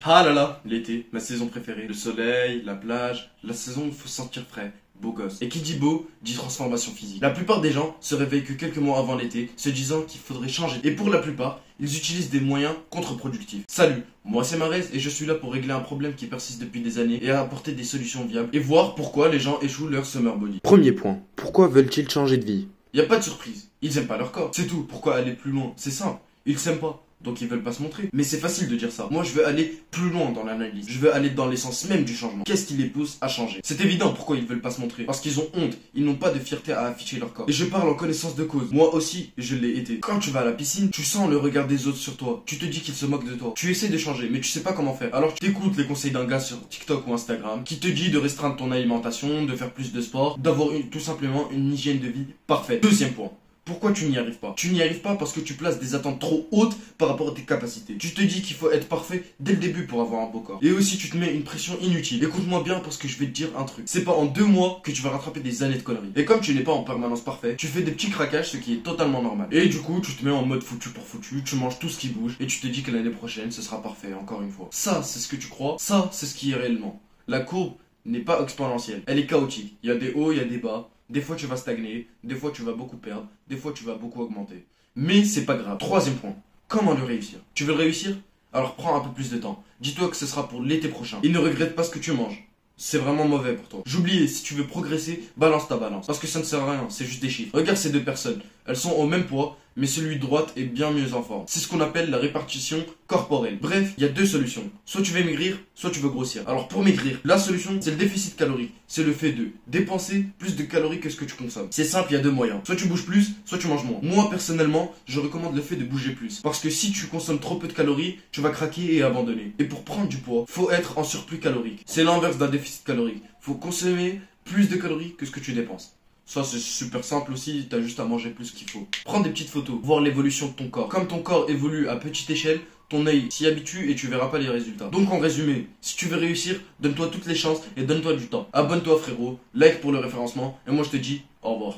Ah là là, l'été, ma saison préférée. Le soleil, la plage, la saison où il faut se sentir frais, beau gosse. Et qui dit beau, dit transformation physique. La plupart des gens se réveillent que quelques mois avant l'été, se disant qu'il faudrait changer. Et pour la plupart, ils utilisent des moyens contre-productifs. Salut, moi c'est Marez et je suis là pour régler un problème qui persiste depuis des années et apporter des solutions viables et voir pourquoi les gens échouent leur summer body. Premier point, pourquoi veulent-ils changer de vie? Y a pas de surprise, ils aiment pas leur corps. C'est tout, pourquoi aller plus loin? C'est simple, ils s'aiment pas. Donc ils veulent pas se montrer. Mais c'est facile de dire ça. Moi je veux aller plus loin dans l'analyse. Je veux aller dans l'essence même du changement. Qu'est-ce qui les pousse à changer? C'est évident pourquoi ils veulent pas se montrer. Parce qu'ils ont honte. Ils n'ont pas de fierté à afficher leur corps. Et je parle en connaissance de cause. Moi aussi, je l'ai été. Quand tu vas à la piscine, tu sens le regard des autres sur toi. Tu te dis qu'ils se moquent de toi. Tu essaies de changer, mais tu sais pas comment faire. Alors tu écoutes les conseils d'un gars sur TikTok ou Instagram qui te dit de restreindre ton alimentation, de faire plus de sport, d'avoir tout simplement une hygiène de vie parfaite. Deuxième point. Pourquoi tu n'y arrives pas? Tu n'y arrives pas parce que tu places des attentes trop hautes par rapport à tes capacités. Tu te dis qu'il faut être parfait dès le début pour avoir un beau corps. Et aussi tu te mets une pression inutile. Écoute-moi bien parce que je vais te dire un truc. C'est pas en 2 mois que tu vas rattraper des années de conneries. Et comme tu n'es pas en permanence parfait, tu fais des petits craquages, ce qui est totalement normal. Et du coup tu te mets en mode foutu pour foutu, tu manges tout ce qui bouge et tu te dis que l'année prochaine ce sera parfait encore une fois. Ça c'est ce que tu crois, ça c'est ce qui est réellement. La courbe n'est pas exponentielle, elle est chaotique. Il y a des hauts, il y a des bas. Des fois tu vas stagner, des fois tu vas beaucoup perdre, des fois tu vas beaucoup augmenter. Mais c'est pas grave. Troisième point, comment le réussir? Tu veux le réussir? Alors prends un peu plus de temps. Dis-toi que ce sera pour l'été prochain. Et ne regrette pas ce que tu manges. C'est vraiment mauvais pour toi. J'oubliais, si tu veux progresser, balance ta balance. Parce que ça ne sert à rien, c'est juste des chiffres. Regarde ces deux personnes. Elles sont au même poids, mais celui de droite est bien mieux en forme. C'est ce qu'on appelle la répartition corporelle. Bref, il y a deux solutions. Soit tu veux maigrir, soit tu veux grossir. Alors pour maigrir, la solution, c'est le déficit calorique. C'est le fait de dépenser plus de calories que ce que tu consommes. C'est simple, il y a deux moyens. Soit tu bouges plus, soit tu manges moins. Moi, personnellement, je recommande le fait de bouger plus. Parce que si tu consommes trop peu de calories, tu vas craquer et abandonner. Et pour prendre du poids, faut être en surplus calorique. C'est l'inverse d'un déficit calorique. Faut consommer plus de calories que ce que tu dépenses. Ça c'est super simple aussi, t'as juste à manger plus qu'il faut. Prends des petites photos, voir l'évolution de ton corps. Comme ton corps évolue à petite échelle, ton œil s'y habitue et tu verras pas les résultats. Donc en résumé, si tu veux réussir, donne-toi toutes les chances et donne-toi du temps. Abonne-toi frérot, like pour le référencement et moi je te dis au revoir.